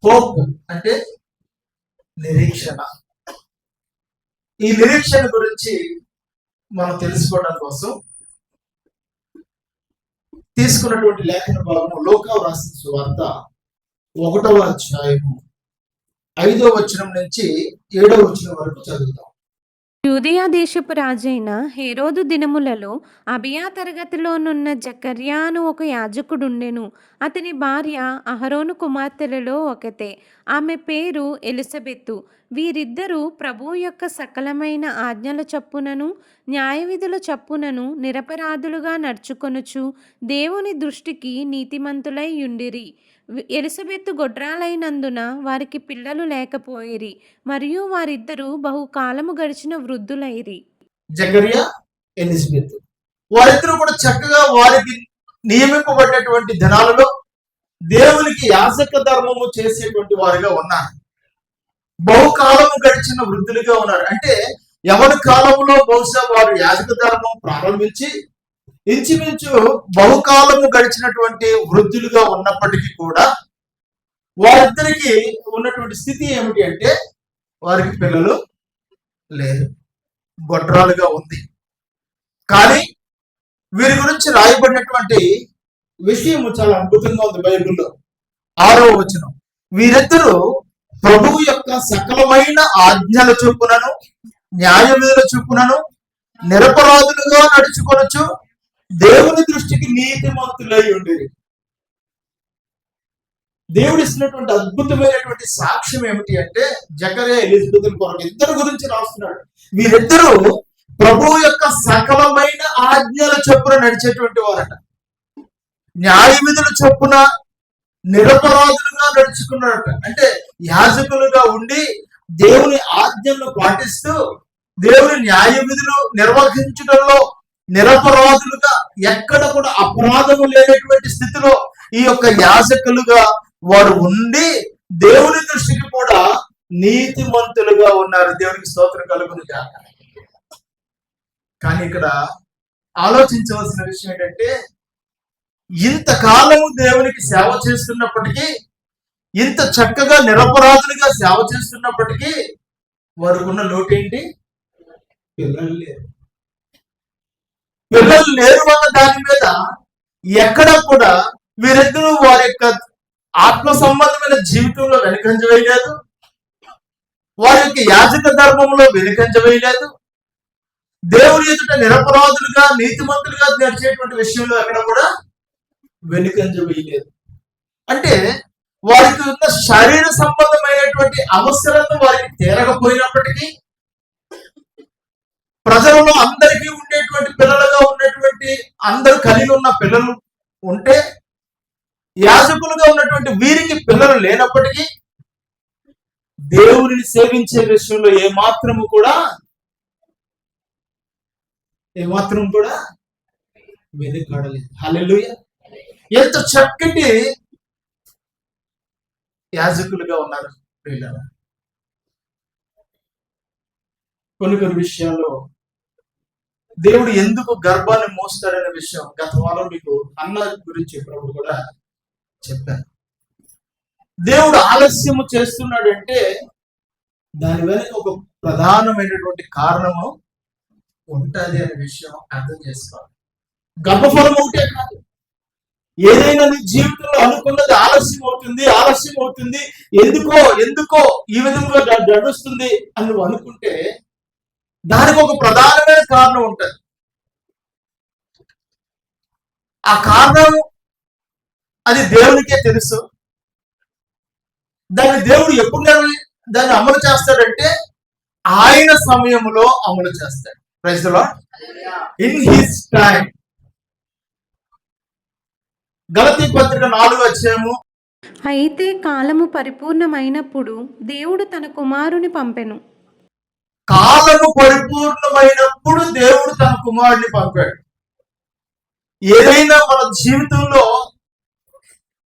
Hope అంటే నిరీక్షణ. ఈ నిరీక్షణ గురించి మనం తెలుసుకోవడం కోసం తీసుకున్నటువంటి లేఖన భాగము లూకా రాసిన సువార్త 1వ అధ్యాయము 5వ వచనం నుంచి 7వ వచనం వరకు చదువుతాం. యూదయ దేశపు రాజైన హేరోదు దినములలో అబియా తరగతిలోనున్న జకర్యా అను ఒక యాజకుడుండెను. అతని భార్య అహరోను కుమార్తెలలో ఒకతే. ఆమె పేరు ఎలిజబెతు. వీరిద్దరూ ప్రభువు యొక్క సకలమైన ఆజ్ఞల చొప్పునను న్యాయవిధుల చొప్పునను నిరపరాధులుగా నడుచుకొనుచు దేవుని దృష్టికి నీతిమంతులై యుండిరి. ఎలిజబెతు గొడ్రాలైనందున వారికి పిల్లలు లేకపోయిరి, మరియు వారిద్దరూ బహుకాలము గడిచిన వృద్ధులైరి. జకర్యా, ఎలిజబెత్ వారిద్దరూ కూడా చక్కగా వారికి నియమింపబడినటువంటి దినాలలో దేవునికి యాజక ధర్మము చేసేటువంటి వారిగా ఉన్నారు. బహుకాలము గడిచిన వృద్ధులుగా ఉన్నారు. అంటే ఎవరి కాలంలో బహుశా వారు యాజక ధర్మం ప్రారంభించి ఇంచుమించు బహుకాలము గడిచినటువంటి వృద్ధులుగా ఉన్నప్పటికీ కూడా వారిద్దరికి ఉన్నటువంటి స్థితి ఏమిటి అంటే వారికి పిల్లలు లేదు, గొడ్రాలుగా ఉంది. కానీ వీరి గురించి రాయబడినటువంటి విషయం చాలా అద్భుతంగా ఉంది బైబిల్లో. 6వ వచనం, వీరిద్దరూ ప్రభువు యొక్క సకలమైన ఆజ్ఞల చొప్పునను న్యాయ విధుల చొప్పునను నిరపరాధులుగా నడుచుకొనొచ్చు దేవుని దృష్టికి నీతిమంతులై ఉండేది. దేవుడు ఇస్తున్నటువంటి అద్భుతమైనటువంటి సాక్ష్యం ఏమిటి అంటే జకర్యా, ఎలిజబెత్ కొరకు ఇద్దరు గురించి రాస్తున్నాడు. వీరిద్దరూ ప్రభువు యొక్క సకలమైన ఆజ్ఞల చొప్పున నడిచేటువంటి వారట. న్యాయ విధుల చొప్పున నిరపరాధులుగా నడుచుకున్నారట. అంటే యాజకులుగా ఉండి దేవుని ఆజ్ఞలను పాటిస్తూ దేవుని న్యాయ విధులు నిర్వహించడంలో నిరపరాధులుగా, ఎక్కడ కూడా అపరాధము లేనటువంటి స్థితిలో ఈ యొక్క యాజకులుగా వారు ఉండి దేవుని దృష్టికి కూడా నీతిమంతులుగా ఉన్నారు. దేవునికి స్తోత్రం కలుగును గాక. కానీ ఇక్కడ ఆలోచించవలసిన విషయం ఏంటంటే ఇంతకాలము దేవునికి సేవ చేస్తున్నప్పటికీ, ఇంత చక్కగా నిరపరాధులుగా సేవ చేస్తున్నప్పటికీ వారికి ఉన్న లోటేంటి? పిల్లలు లేరు. పిల్లలు లేరు అన్న దాని మీద ఎక్కడ కూడా వీరిద్దరూ వారి యొక్క ఆత్మ సంబంధమైన జీవితంలో వెనుకంజ వేయలేదు, వారి యొక్క యాజక ధర్మంలో వెనుకంజ వేయలేదు, దేవుని ఎదుట నిరపరాధులుగా నీతిమంతులుగా నడిచేటువంటి విషయంలో ఎక్కడ కూడా వెనుకంజ వేయలేదు. అంటే వారికి ఉన్న శరీర సంబంధమైనటువంటి అవసరాలు వారికి తీరకపోయినప్పటికీ, ప్రజలలో అందరికీ ఉండేటువంటి పిల్లలుగా ఉన్నటువంటి అందరూ కలిగి ఉన్న పిల్లలు ఉంటే, యాజకులుగా ఉన్నటువంటి వీరికి పిల్లలు లేనప్పటికీ దేవుడిని సేవించే విషయంలో ఏమాత్రము కూడా వెనుకాడలేదు. హల్లెలూయా. ఎంత చక్కటి యాజకులుగా ఉన్నారు పిల్లలు. కొన్ని విషయాల్లో దేవుడు ఎందుకు గర్భాన్ని మోస్తాడనే విషయం గత వారం మీకు అన్న గురించి చెప్పినప్పుడు కూడా చెప్పాను. దేవుడు ఆలస్యము చేస్తున్నాడంటే దాని వెనక ఒక ప్రధానమైనటువంటి కారణము ఉంటుంది అనే విషయం అర్థం చేసుకోవాలి. గర్భఫలం ఒకటే కాదు, ఏదైనా నీ జీవితంలో అనుకున్నది ఆలస్యం అవుతుంది, ఎందుకో ఈ విధంగా నడుస్తుంది అని నువ్వు అనుకుంటే దానికి ఒక ప్రధానమైన కారణం ఉంటుంది. ఆ కారణం అది దేవునికే తెలుసు. దాన్ని దేవుడు ఎప్పుడు దాన్ని అమలు చేస్తాడంటే ఆయన సమయంలో అమలు చేస్తాడు. Praise the Lord. In his time. గలతీ పత్రిక 4వ అధ్యాయము. అయితే కాలము పరిపూర్ణమైనప్పుడు దేవుడు తన కుమారుని పంపెను. కాలము పరిపూర్ణమైనప్పుడు దేవుడు తన కుమారుని పంపాడు. ఏదైనా మన జీవితంలో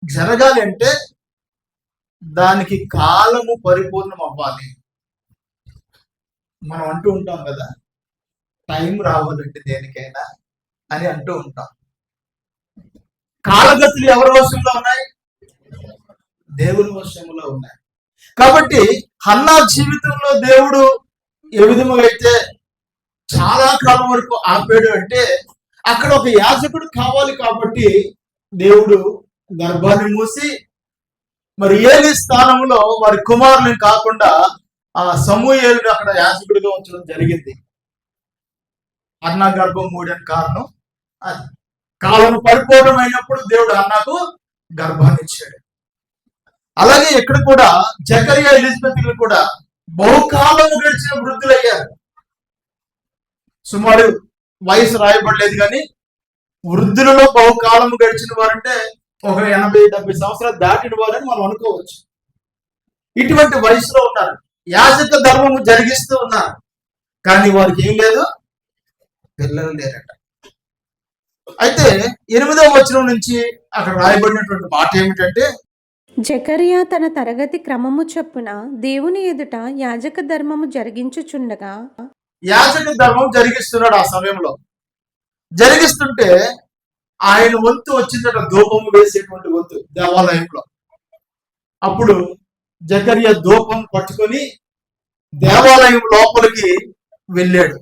జరగాలి అంటే దానికి కాలము పరిపూర్ణం అవ్వాలి. మనం అంటూ ఉంటాం కదా, టైం రావాలంటే దేనికైనా అని అంటూ ఉంటాం. కాలగతులు ఎవరి వశంలో ఉన్నాయి? దేవుని వశంలో ఉన్నాయి. కాబట్టి హన్నా జీవితంలో దేవుడు ఏ విధముగా అయితే చాలా కాలం వరకు ఆపాడు అంటే అక్కడ ఒక యాజకుడు కావాలి కాబట్టి దేవుడు గర్భాన్ని మూసి మరి ఏలి స్థానంలో వారి కుమారుని కాకుండా ఆ సమూయేలుని అక్కడ యాజకుడిగా ఉంచడం జరిగింది. అన్నా గర్భం మూడని కారణం అది. కాలం పరిపూర్ణమైనప్పుడు దేవుడు అన్నాకు గర్భాన్ని ఇచ్చాడు. అలాగే ఇక్కడ కూడా జకరియా ఎలిజబెత్లు కూడా బహుకాలము గడిచిన వృద్ధులయ్యారు. సుమారు వయసు రాయబడలేదు కానీ వృద్ధులలో బహుకాలము గడిచిన వారంటే ఒక 80-70 సంవత్సరాలు దాటిన వారని మనం అనుకోవచ్చు. ఇటువంటి వయసులో ఉన్నారు, యాజక ధర్మము జరిగిస్తూ ఉన్నారు, కానీ వారికి ఏం లేదు, పిల్లలు లేరట. అయితే 8వ వచనం నుంచి అక్కడ రాయబడినటువంటి మాట ఏమిటంటే, జకరియా తన తరగతి క్రమము చొప్పున దేవుని ఎదుట యాజక ధర్మము జరిగించుచుండగా, యాజక ధర్మం జరిగిస్తున్నాడు. ఆ సమయంలో జరిగిస్తుంటే ఆయన వంతు వచ్చిందట, ధూపము వేసేటువంటి వంతు దేవాలయంలో. అప్పుడు జకరియా ధూపం పట్టుకొని దేవాలయం లోపలికి వెళ్ళాడు.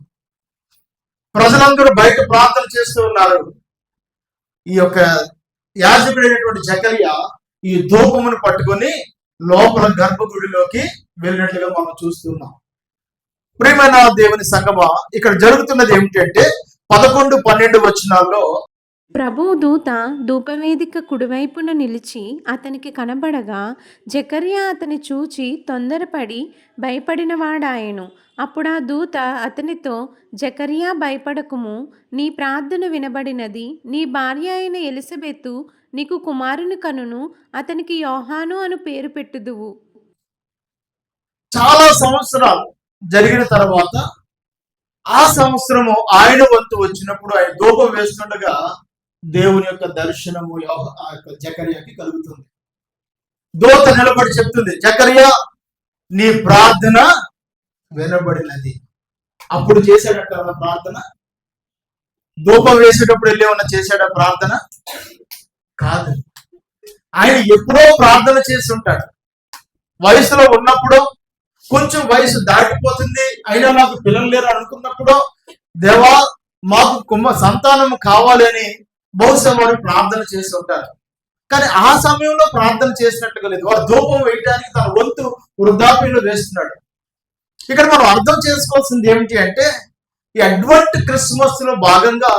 ప్రజలందరూ బయట ప్రార్థన చేస్తూ ఉన్నారు. ఈ యొక్క యాజకుడైనటువంటి జకరియా ఈ ధూపమును పట్టుకొని లోపల గర్భగుడిలోకి వెళ్ళినట్లుగా మనం చూస్తున్నాం. ప్రియమైన దేవుని సంగమా, ఇక్కడ జరుగుతున్నది ఏమిటంటే 11-12 వచనాల్లో ప్రభువు దూత ధూపవేదిక కుడివైపున నిలిచి అతనికి కనబడగా జకరియా అతని చూచి తొందరపడి భయపడినవాడాయెను. అప్పుడు ఆ దూత అతనితో, జకరియా భయపడకుము, నీ ప్రార్థన వినబడినది, నీ భార్య అయిన ఎలిజబెతు నీకు కుమారుని కనును, అతనికి యోహాను అను పేరు పెట్టుదువు. చాలా సంవత్సరాలు జరిగిన తర్వాత ఆ సంవత్సరము ఆయన వంతు వచ్చినప్పుడు ఆయన ధూపం వేస్తుండగా దేవుని యొక్క దర్శనము ఆ యొక్క జకర్యాకి కలుగుతుంది. దూత నిలబడి చెప్తుంది, జకర్యా నీ ప్రార్థన వినబడినది. అప్పుడు చేశాడట ప్రార్థన, ధూపం వేసేటప్పుడు వెళ్ళి ఉన్న చేశాడ ప్రార్థన కాదు. ఆయన ఎప్పుడో ప్రార్థన చేసి ఉంటాడు. వయసులో ఉన్నప్పుడు, కొంచెం వయసు దాటిపోతుంది అయినా నాకు పిల్లలు లేరు అనుకున్నప్పుడు, దేవా మాకు సంతానము కావాలి అని బహుశా వారు ప్రార్థన చేసి ఉంటారు. కానీ ఆ సమయంలో ప్రార్థన చేసినట్టుగా లేదు. వారు ధూపం వేయడానికి తన వంతు వృద్ధాప్యంలో వేస్తున్నాడు. ఇక్కడ మనం అర్థం చేసుకోవాల్సింది ఏమిటి అంటే, ఈ అడ్వెంట్ క్రిస్మస్ లో భాగంగా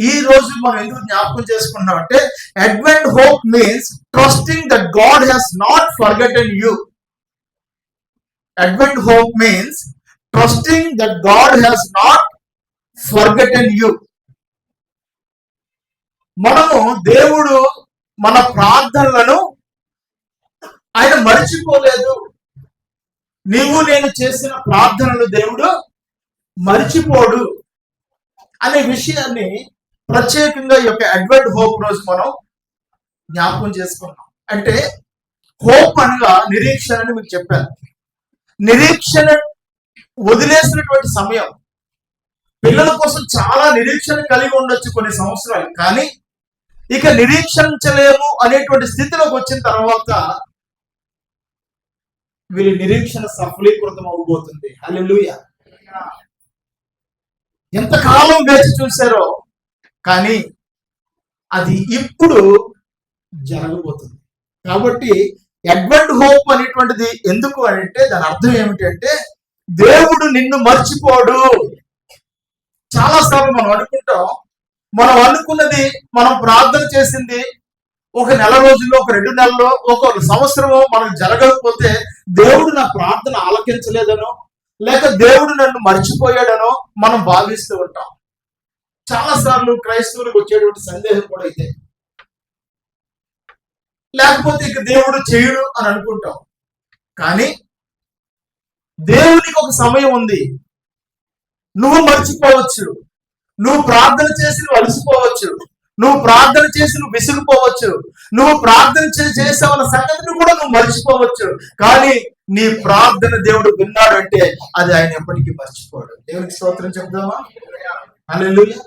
ఈ రోజు మనం ఎందుకు జ్ఞాపకం చేసుకున్నాం అంటే, advent hope means trusting that God has not forgotten you. Advent hope means trusting that God has not forgotten you. మనము దేవుడు మన ప్రార్థనలను ఆయన మరిచిపోలేదు. నీవు నేను చేసిన ప్రార్థనలు దేవుడు మరిచిపోడు అనే విషయాన్ని ప్రత్యేకంగా ఈ యొక్క అడ్వెంట్ హోప్ రోజు మనం జ్ఞాపకం చేసుకున్నాం. అంటే హోప్ అనగా నిరీక్షణ అని మీకు చెప్పాను. నిరీక్షణ వదిలేసినటువంటి సమయం, పిల్లల కోసం చాలా నిరీక్షణ కలిగి ఉండొచ్చు కొన్ని సంవత్సరాలు, కానీ ఇక నిరీక్షించలేము అనేటువంటి స్థితిలోకి వచ్చిన తర్వాత వీరి నిరీక్షణ సఫలీకృతం అవబోతుంది. హల్లెలూయా. ఎంతకాలం వేచి చూశారో కానీ అది ఇప్పుడు జరగబోతుంది. కాబట్టి అడ్వెంట్ హోప్ అనేటువంటిది ఎందుకు అంటే, దాని అర్థం ఏమిటంటే దేవుడు నిన్ను మర్చిపోడు. చాలా సార్లు మనం అనుకుంటాం, మనం అనుకున్నది, మనం ప్రార్థన చేసింది ఒక నెల రోజుల్లో, ఒక 2 నెలల్లో, ఒక సంవత్సరమో మనకు జరగకపోతే దేవుడు నా ప్రార్థన ఆలకించలేదనో, లేక దేవుడు నన్ను మర్చిపోయాడనో మనం భావిస్తూ ఉంటాం. చాలా సార్లు క్రైస్తవులకు వచ్చేటువంటి సందేహం కూడా ఇదే. లేకపోతే ఇక దేవుడు చేయడు అని అనుకుంటాం. కానీ దేవునికి ఒక సమయం ఉంది. నువ్వు మర్చిపోవచ్చు, నువ్వు ప్రార్థన చేసి నువ్వు అలసిపోవచ్చు, నువ్వు ప్రార్థన చేసి నువ్వు విసిగిపోవచ్చు, నువ్వు ప్రార్థన చేసావన్న సంగతిని కూడా నువ్వు మర్చిపోవచ్చు. కానీ నీ ప్రార్థన దేవుడు విన్నాడు అంటే అది ఆయన ఎప్పటికీ మర్చిపోడు. దేవునికి స్తోత్రం చెప్దామా? హల్లెలూయా.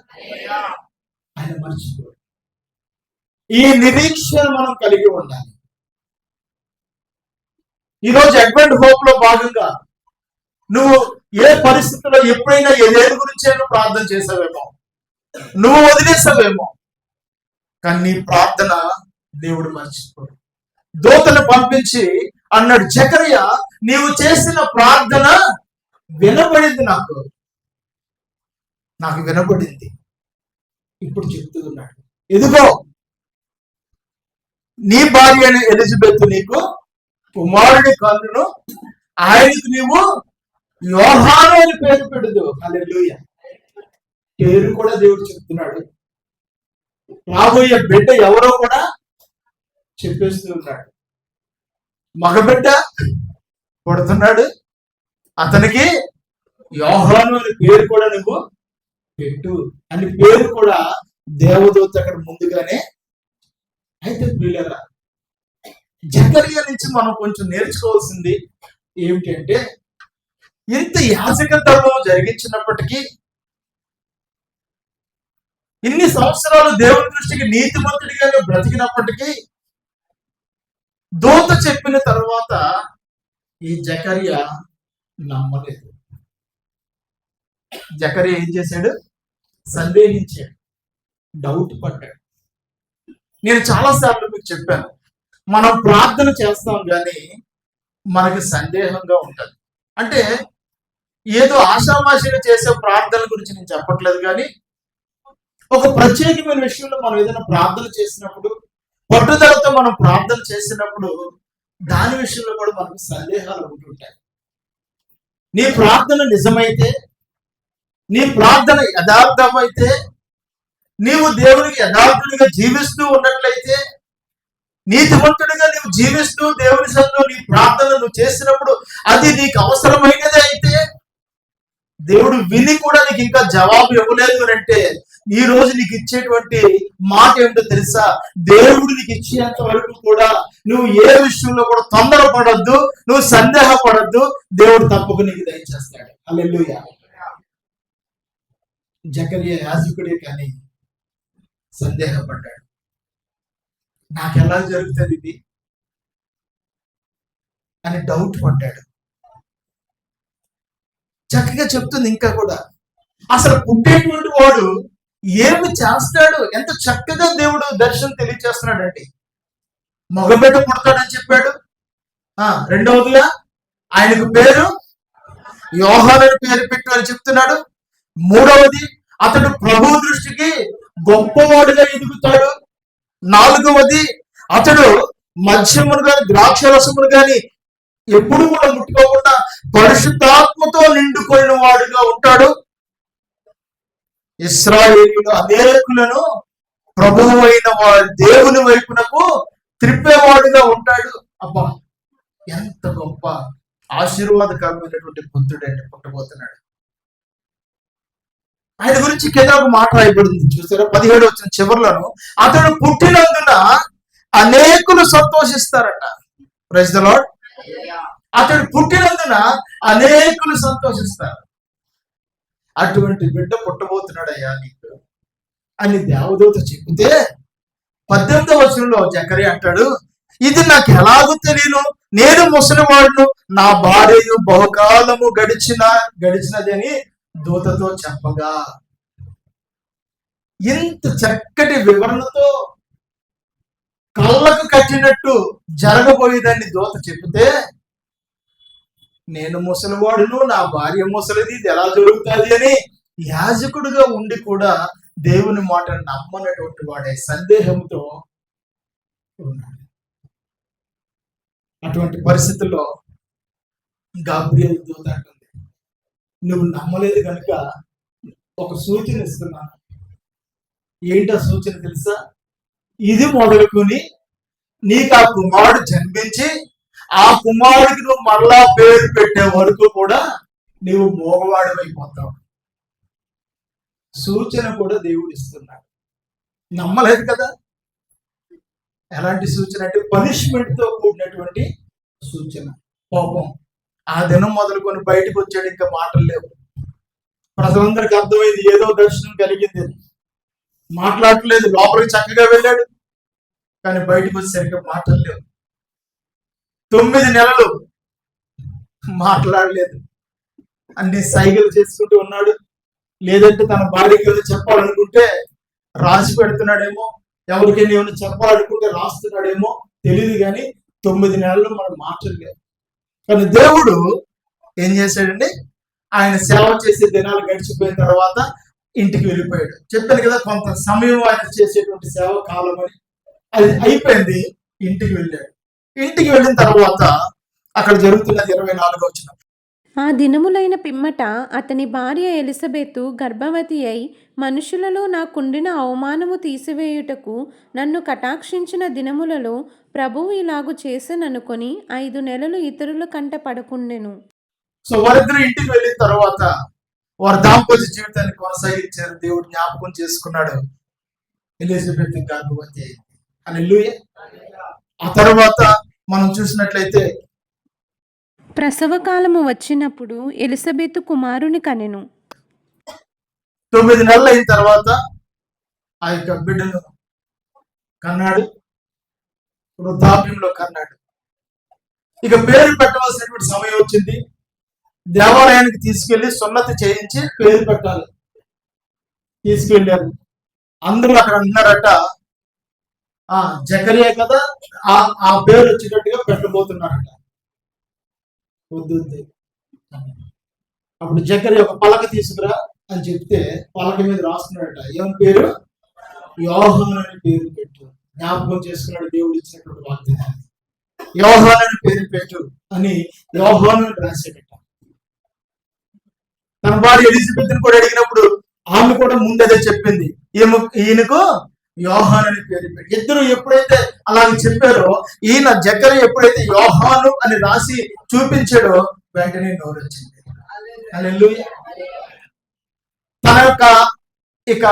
ఆయన మర్చిపోడు. ఈ నిరీక్షణ మనం కలిగి ఉండాలి. ఈరోజు అడ్వెంట్ హోప్ లో భాగంగా నువ్వు ఏ పరిస్థితుల్లో ఎప్పుడైనా ఏదేని గురించి ప్రార్థన చేసావేమో, నువ్వు వదిలేసావేమో, కానీ నీ ప్రార్థన దేవుడు మర్చిపోడు. దూతను పంపించి అన్నాడు, జకరియా నీవు చేసిన ప్రార్థన వినబడింది, నాకు వినబడింది. ఇప్పుడు చెప్తూ ఉన్నాడు, ఎదుగో నీ భార్య ఎలిజబెత్ నీకు కుమారుడి కన్నును, ఆయనకు నీవు యోహాను అని పేరు పెడదు. హల్లెలూయా. పేరు కూడా దేవుడు చెప్తున్నాడు. రాబోయే బిడ్డ ఎవరో కూడా చెప్పేస్తూ ఉన్నాడు. మగబిడ్డ పుడుతున్నాడు, అతనికి యోహాను అని పేరు కూడా నువ్వు పెట్టు అని పేరు కూడా దేవదూత అక్కడ ముందుగానే. అయితే ప్రియులారా, జకరియా నుంచి మనం కొంచెం నేర్చుకోవాల్సింది ఏమిటంటే, ఇంత యాజక ధర్మం జరిగించినప్పటికీ, ఇన్ని సంవత్సరాలు దేవుని దృష్టికి నీతిమంతుడిగానే బ్రతికినప్పటికీ, దూత చెప్పిన తర్వాత ఈ జకరియా నమ్మలేదు. జకరియా ఏం చేశాడు? సందేహించాడు, డౌట్ పడ్డాడు. నేను చాలాసార్లు మీకు చెప్పాను, మనం ప్రార్థన చేస్తాం కానీ మనకి సందేహంగా ఉంటుంది. అంటే ఏదో ఆషామాషిగా చేసే ప్రార్థన గురించి నేను చెప్పట్లేదు, కానీ ఒక ప్రత్యేకమైన విషయంలో మనం ఏదైనా ప్రార్థన చేసినప్పుడు, పట్టుదలతో మనం ప్రార్థన చేసినప్పుడు దాని విషయంలో కూడా మనకు సందేహాలు ఉంటుంటాయి. నీ ప్రార్థన నిజమైతే, నీ ప్రార్థన యథార్థమైతే, నీవు దేవునికి యథార్థుడిగా జీవిస్తూ ఉన్నట్లయితే, నీతివంతుడిగా నీవు జీవిస్తూ దేవుని సన్నిధిలో నీ ప్రార్థన నువ్వు చేసినప్పుడు అది నీకు అవసరమైనదే అయితే, దేవుడు విని కూడా నీకు ఇంకా జవాబు ఇవ్వలేదు అంటే, ఈ రోజు నీకు ఇచ్చేటువంటి మాట ఏమిటో తెలుసా? దేవుడు నీకు ఇచ్చేంత వరకు కూడా నువ్వు ఏ విషయంలో కూడా తొందరపడద్దు, నువ్వు సందేహపడద్దు, దేవుడు తప్పక నీకు దయచేస్తాడు. హల్లెలూయా. జకరియా యాజకుడే కానీ సందేహపడ్డాడు. నాకెలా జరుగుతుంది ఇది అని డౌట్ పడ్డాడు. చక్కగా చెప్తుంది ఇంకా కూడా, అసలు పుట్టేటువంటి వాడు ఏమి చేస్తాడు, ఎంత చక్కగా దేవుడు దర్శనం తెలియచేస్తున్నాడండి. మగబిడ్డ పుడతాడని చెప్పాడు. రెండవదిగా ఆయనకు పేరు యోహాను అని పేరు పెట్టు అని చెప్తున్నాడు. మూడవది, అతడు ప్రభు దృష్టికి గొప్పవాడుగా ఎదుగుతాడు. నాలుగవది, అతడు మద్యమును గాని ద్రాక్షరసమును గాని ఎప్పుడు కూడా ముట్టుకోకుండా పరిశుద్ధాత్మతో నిండుకొనిన వాడుగా ఉంటాడు. ఇశ్రాయేలీయులు అనేకులను ప్రభువు అయిన వాడు దేవుని వైపునకు త్రిప్పేవాడుగా ఉంటాడు. అబ్బా, ఎంత గొప్ప ఆశీర్వాదకరమైనటువంటి పుత్రుడంటే పుట్టబోతున్నాడు. ఆయన గురించి కింద ఒక మాట రాయబడింది చూసారా, 17 వచ్చిన చివరిలోను, అతడు పుట్టినందున అనేకులు సంతోషిస్తారట. Praise the lord. అతడు పుట్టినందున అనేకులు సంతోషిస్తారు. అటువంటి బిడ్డ పుట్టబోతున్నాడయ్యా నీకు అని దేవదూత చెబితే 18వ వచనంలో జకరియా అంటాడు, ఇది నాకు ఎలాగో తెలియను, నేను ముసలివాడును, నా భార్యను బహుకాలము గడిచినదని దూతతో చెప్పగా. ఇంత చక్కటి వివరణతో కళ్ళకు కట్టినట్టు జరగబోయేదాన్ని దూత చెబితే, నేను ముసలివాడును, నా భార్య ముసలిది, ఇది ఎలా జరుగుతుంది అని యాజకుడుగా ఉండి కూడా దేవుని మాటను నమ్మనటువంటి వాడే సందేహంతో ఉన్నాడు. అటువంటి పరిస్థితుల్లో గాబ్రియల్ దూత అంటుంది, నువ్వు నమ్మలేదు కనుక ఒక సూచన ఇస్తున్నాను. ఏంటో సూచన తెలుసా? ఇది మొదలుకొని నీకు ఆ కుమారుడు జన్మించి ఆ కుమారుడికి నువ్వు మరలా పేరు పెట్టే వరకు కూడా నీవు మోగవాడమైపోతావు. సూచన కూడా దేవుడు ఇస్తున్నాడు. నమ్మలేదు కదా? ఎలాంటి సూచన అంటే పనిష్మెంట్ తో కూడినటువంటి సూచన. పాపం ఆ దినం మొదలుకొని బయటకు వచ్చాడు, ఇంకా మాటలు లేవు. ప్రజలందరికీ అర్థమైంది ఏదో దర్శనం కలిగింది, మాట్లాడట్లేదు. లోపలికి చక్కగా వెళ్ళాడు, కానీ బయటకు వచ్చేసరికి మాటలు లేవు. 9 నెలలు మాట్లాడలేదు, అన్ని సైగలు చేసుకుంటూ ఉన్నాడు. లేదంటే తన భార్యకి ఏదో చెప్పాలనుకుంటే రాసి పెడుతున్నాడేమో, ఎవరికైనా ఏమైనా చెప్పాలనుకుంటే రాస్తున్నాడేమో తెలియదు, కానీ 9 నెలలు మనం మాట్లాడలేదు. కానీ దేవుడు ఏం చేశాడండి, ఆయన సేవ చేసే దినాలు గడిచిపోయిన తర్వాత ఇంటికి వెళ్ళిపోయాడు. చెప్పాను కదా, కొంత సమయం ఆయన చేసేటువంటి సేవ కాలం అని. అది అయిపోయింది, ఇంటికి వెళ్ళాడు. ఇంటికి వెళ్ళిన తర్వాత అక్కడ జరుగుతున్నది 24వ వచనం. ఆ దినములైన పిమ్మట అతని భార్య ఎలిజబెతు గర్భవతి అయి మనుషులలో నాకుండిన అవమానము తీసివేయుటకు నన్ను కటాక్షించిన దినములలో ప్రభువు ఇలాగు చేసెననుకొని 5 నెలలు ఇతరుల కంట పడకుండెను. సో వారిద్దరు ఇంటికి వెళ్ళిన తర్వాత వారి దాంపత్య జీవితాన్ని కొనసాగించారు. దేవుడు జ్ఞాపకం చేసుకున్నాడు, ఎలిజబెత్ గర్భవతి అయింది. హల్లెలూయా. ఆ తర్వాత మనం చూసినట్లయితే ప్రసవ కాలము వచ్చినప్పుడు ఎలిజబెతు కుమారుని కనెను. 9 నెలలు అయిన తర్వాత ఆ యొక్క బిడ్డను కన్నాడు, వృద్ధాప్యంలో కన్నాడు. ఇక పేరు పెట్టవలసినటువంటి సమయం వచ్చింది. దేవాలయానికి తీసుకెళ్లి సున్నతి చేయించి పేరు పెట్టాలి. తీసుకెళ్ళారు. అందరూ అక్కడ అంటున్నారట, జకరియా కదా, ఆ పేరు వచ్చేటట్టుగా పెట్టబోతున్నారట. వద్దు. అప్పుడు జకరియా ఒక పలక తీసుకురా అని చెప్తే పలక మీద రాస్తున్నాడట, ఏమని పేరు? యోహాను అని పేరు పెట్టు. జ్ఞాపకం చేసుకున్నాడు దేవుడు ఇచ్చినటువంటి వాగ్దానాన్ని. యోహాను అని పేరు పెట్టు అని యోహాను అని రాశాడట. తన భార్య ఎలిజబెత్ కూడా అడిగినప్పుడు ఆమె కూడా ముందదే చెప్పింది, ఈయనకు యోహాను అని పేరు పెట్టి. ఇద్దరు ఎప్పుడైతే అలాగే చెప్పారో, ఈయన జకరియా ఎప్పుడైతే యోహాను అని రాసి చూపించాడో వెంటనే నోరు వచ్చింది. హల్లెలూయా. తన యొక్క ఇక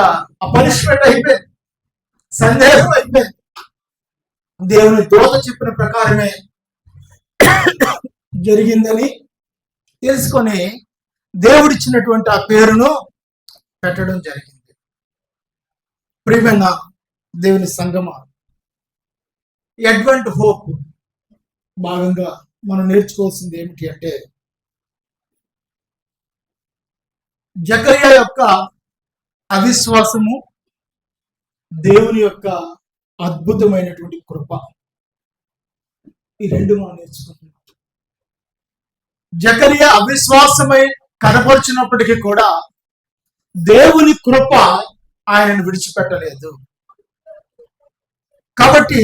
పనిష్మెంట్ అయిపోయింది, సందేహం అయిపోయింది. దేవుని దూత చెప్పిన ప్రకారమే జరిగిందని తెలుసుకొని దేవుడిచ్చినటువంటి ఆ పేరును పెట్టడం జరిగింది. ప్రియమైన దేవుని సంగమా, అడ్వెంట్ హోప్ భాగంగా మనం నేర్చుకోవాల్సింది ఏమిటి అంటే, జకరియా యొక్క అవిశ్వాసము, దేవుని యొక్క అద్భుతమైనటువంటి కృప, ఈ రెండు మనం నేర్చుకుంటున్నాం. జకరియా అవిశ్వాసమై కనపరిచినప్పటికీ కూడా దేవుని కృప ఆయనను విడిచిపెట్టలేదు. కాబట్టి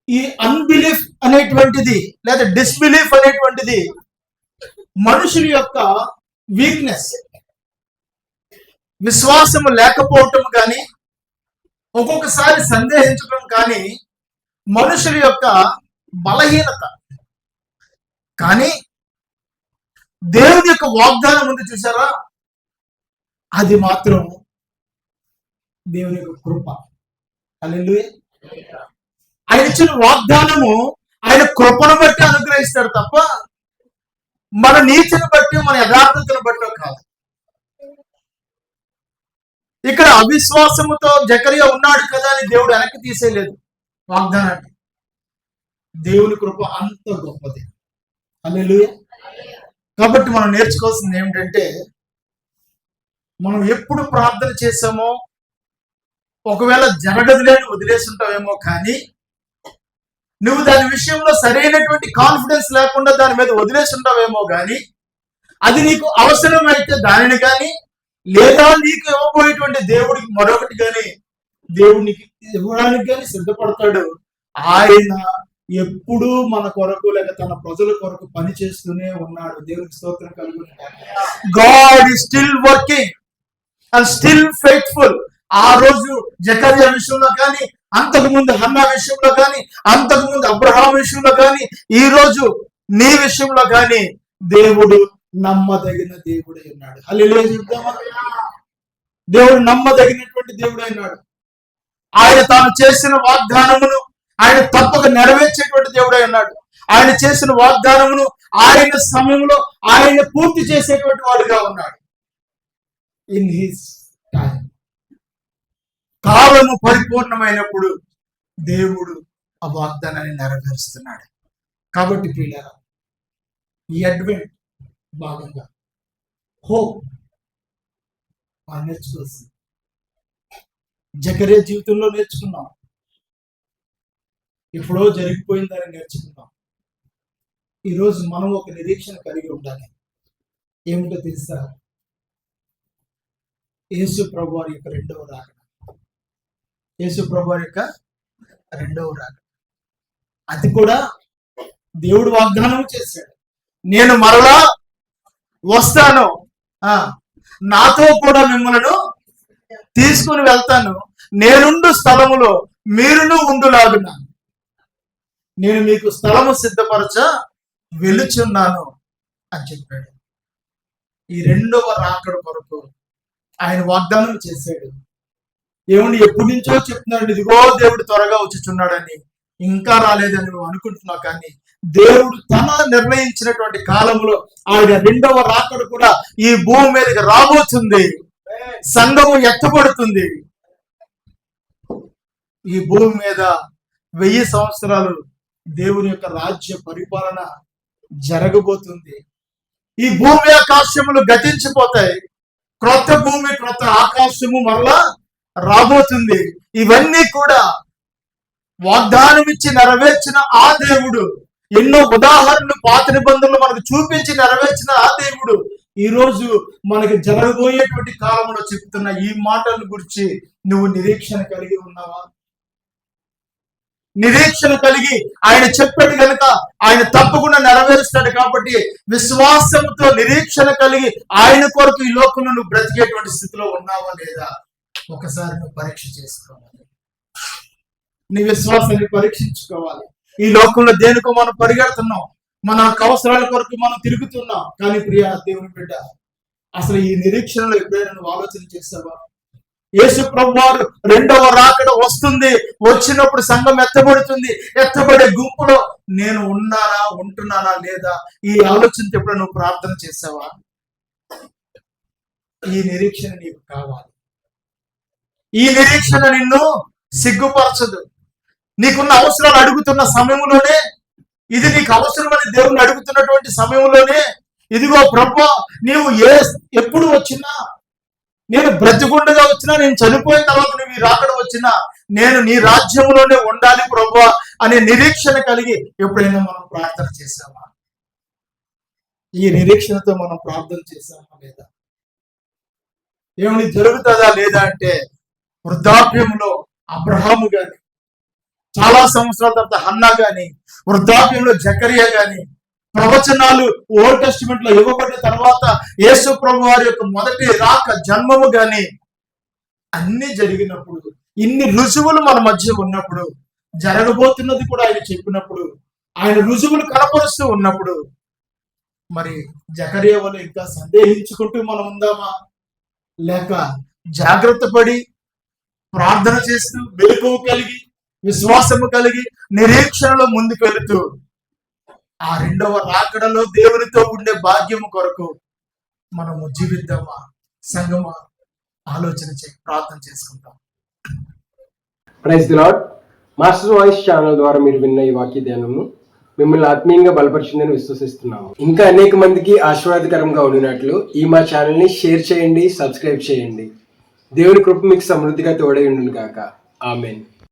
ఈ అన్బిలీఫ్ అనేటువంటిది లేదా డిస్బిలీఫ్ అనేటువంటిది మనుషుల యొక్క వీక్నెస్, విశ్వాసము లేకపోవటం కానీ, ఒక్కొక్కసారి సందేహించడం కానీ మనుషుల యొక్క బలహీనత. కానీ దేవుని యొక్క వాగ్దానం ఉంది చూసారా, అది మాత్రం దేవుని యొక్క కృప. హల్లెలూయా. ఆయన ఇచ్చిన వాగ్దానము ఆయన కృపను బట్టి అనుగ్రహిస్తాడు తప్ప మన నీతిని బట్టి, మన యథార్థతను బట్టి కాదు. ఇక్కడ అవిశ్వాసముతో జకరియా ఉన్నాడు కదా అని దేవుడు వెనక్కి తీసేయలేదు వాగ్దానాన్ని. దేవుని కృప అంత గొప్పది. హల్లెలూయా. కాబట్టి మనం నేర్చుకోవాల్సింది ఏమిటంటే, మనం ఎప్పుడు ప్రార్థన చేసామో, ఒకవేళ జరగదులేని వదిలేసి ఉంటావేమో, కానీ నువ్వు దాని విషయంలో సరైనటువంటి కాన్ఫిడెన్స్ లేకుండా దాని మీద వదిలేసి ఉంటావేమో, కానీ అది నీకు అవసరమైతే దానిని కానీ, లేదా నీకు ఇవ్వబోయేటువంటి దేవుడికి మరొకటి కానీ దేవునికి ఇవ్వడానికి కానీ సిద్ధపడతాడు. ఆయన ఎప్పుడూ మన కొరకు లేక తన ప్రజల కొరకు పని చేస్తూనే ఉన్నాడు. దేవునికి స్తోత్రం కలుగును. God is still working and still faithful. ఆ రోజు జకరియా విషయంలో కానీ, అంతకుముందు హన్నా విషయంలో కానీ, అంతకుముందు అబ్రహాం విషయంలో కానీ, ఈ రోజు నీ విషయంలో కానీ దేవుడు నమ్మదగిన దేవుడై ఉన్నాడు. హల్లెలూయా చెప్తామా? దేవుడు నమ్మదగినటువంటి దేవుడై ఉన్నాడు. ఆయన తాను చేసిన వాగ్దానమును ఆయన తప్పక నెరవేర్చేటువంటి దేవుడై ఉన్నాడు. ఆయన చేసిన వాగ్దానమును ఆయన సమయంలో ఆయన పూర్తి చేసేటువంటి వాడుగా ఉన్నాడు. ఇన్ హిస్ టైం, కాలము పరిపూర్ణమైనప్పుడు దేవుడు ఆ వాగ్దానాన్ని నెరవేరుస్తున్నాడు. కాబట్టి ప్రియులారా, ఈ అడ్వెంట్ భాగంగా హోప్ నేర్చుకోవాల్సింది. జకర్యా జీవితంలో నేర్చుకున్నాం, ఎప్పుడో జరిగిపోయిందని నేర్చుకున్నాం. ఈరోజు మనం ఒక నిరీక్షణ కలిగి ఉండాలి. ఏమిటో తెలుసా? యేసు ప్రభు వారి యొక్క రెండవ రాకడ. యేసు ప్రభు వారి యొక్క రెండవ రాకడ, అది కూడా దేవుడు వాగ్దానం చేశాడు. నేను మరలా వస్తాను, నాతో కూడా మిమ్మల్ని తీసుకుని వెళ్తాను, నేనుండు స్థలములో మీరును ఉండులాగున నేను మీకు స్థలము సిద్ధపరచ వెలుచున్నాను అని చెప్పాడు. ఈ రెండవ రాకడ కొరకు ఆయన వాగ్దానం చేశాడు. ఏమండి, ఎప్పటి నుంచో చెప్తున్నాడు, ఇదిగో దేవుడు త్వరగా వచ్చుచున్నాడని. ఇంకా రాలేదని నువ్వు అనుకుంటున్నావు, కానీ దేవుడు తన నిర్ణయించినటువంటి కాలంలో ఆయన రెండవ రాకడ కూడా ఈ భూమి మీదకి రాబోతుంది. సంఘము ఎత్తబడుతుంది. ఈ భూమి మీద 1000 సంవత్సరాలు దేవుని యొక్క రాజ్య పరిపాలన జరగబోతుంది. ఈ భూమి ఆకాశములు గతించిపోతాయి, క్రొత్త భూమి క్రొత్త ఆకాశము మరలా రాబోతుంది. ఇవన్నీ కూడా వాగ్దానం ఇచ్చి నెరవేర్చిన ఆ దేవుడు, ఎన్నో ఉదాహరణలు పాత నిబంధనలు మనకు చూపించి నెరవేర్చిన ఆ దేవుడు ఈ రోజు మనకి జరగబోయేటువంటి కాలంలో చెప్తున్న ఈ మాటల గురించి నువ్వు నిరీక్షణ కలిగి ఉన్నావా? నిరీక్షణ కలిగి ఆయన చెప్పాడు కనుక ఆయన తప్పకుండా నెరవేరుస్తాడు కాబట్టి విశ్వాసంతో నిరీక్షణ కలిగి ఆయన కొరకు ఈ లోకంలో నువ్వు బ్రతికేటువంటి స్థితిలో ఉన్నావా లేదా ఒకసారి నువ్వు పరీక్ష చేసుకోవాలి. నీ విశ్వాసాన్ని పరీక్షించుకోవాలి. ఈ లోకంలో దేనికో మనం పరిగెడుతున్నాం, మన అవసరాల కొరకు మనం తిరుగుతున్నాం. కానీ ప్రియ దేవుని బిడ్డ, అసలు ఈ నిరీక్షణలో ఎప్పుడైనా నువ్వు ఆలోచన చేసావా? యేసు ప్రభువారు రెండవ రాకడ వస్తుంది, వచ్చినప్పుడు సంఘం ఎత్తబడుతుంది. ఎత్తబడే గుంపులో నేను ఉంటున్నానా లేదా ఈ ఆలోచనతో ఎప్పుడు నువ్వు ప్రార్థన చేసావా? ఈ నిరీక్షణ నీకు కావాలి. ఈ నిరీక్షణ నిన్ను సిగ్గుపరచదు. నీకున్న అవసరాలు అడుగుతున్న సమయంలోనే, ఇది నీకు అవసరమని దేవుని అడుగుతున్నటువంటి సమయంలోనే, ఇదిగో ప్రభువా నీవు ఎప్పుడు వచ్చినా, నేను బ్రతికుండగా వచ్చినా, నేను చనిపోయిన తర్వాత నువ్వు ఈ రాకడ వచ్చినా, నేను నీ రాజ్యంలోనే ఉండాలి ప్రభువా అనే నిరీక్షణ కలిగి ఎప్పుడైనా మనం ప్రార్థన చేశామా? ఈ నిరీక్షణతో మనం ప్రార్థన చేశామా లేదా? ఏమని జరుగుతుందా లేదా అంటే, వృద్ధాప్యంలో అబ్రహాము గాని, చాలా సంవత్సరాల తర్వాత హన్నా గాని, వృద్ధాప్యంలో జకరియా గాని, ప్రవచనాలు ఓల్డ్ టెస్టిమెంట్ లో ఇవ్వబడిన తర్వాత యేసు ప్రభు వారి యొక్క మొదటి రాక జన్మము గాని అన్ని జరిగినప్పుడు, ఇన్ని రుజువులు మన మధ్య ఉన్నప్పుడు, జరగబోతున్నది కూడా ఆయన చెప్పినప్పుడు, ఆయన రుజువులు కనపరుస్తూ ఉన్నప్పుడు, మరి జకరియా వల్ల ఇంకా సందేహించుకుంటూ మనం ఉందామా? లేక జాగ్రత్త పడి ప్రార్థన చేస్తూ మెలకువ కలిగి విశ్వాసము కలిగి నిరీక్షణలో ముందుకు వెళుతూ ఆ రెండవ రాకడలో దేవునితో ఉండే భాగ్యము కొరకు మనము జీవిద్దామా? సంగమా? ఆలోచన ప్రార్థన చేసుకుంటాం. Praise the Lord. Master voice channel ద్వారా మీరు విన్న ఈ వాక్య ధ్యానము మిమ్మల్ని ఆత్మీయంగా బలపరిచిందని విశ్వసిస్తున్నాము. ఇంకా అనేక మందికి ఆశీర్వాదకరంగా ఉండినట్లు ఈ మా ఛానల్ ని షేర్ చేయండి, సబ్స్క్రైబ్ చేయండి. దేవుని కృప మీకు సమృద్ధిగా తోడై ఉండును గాక. ఆమేన్.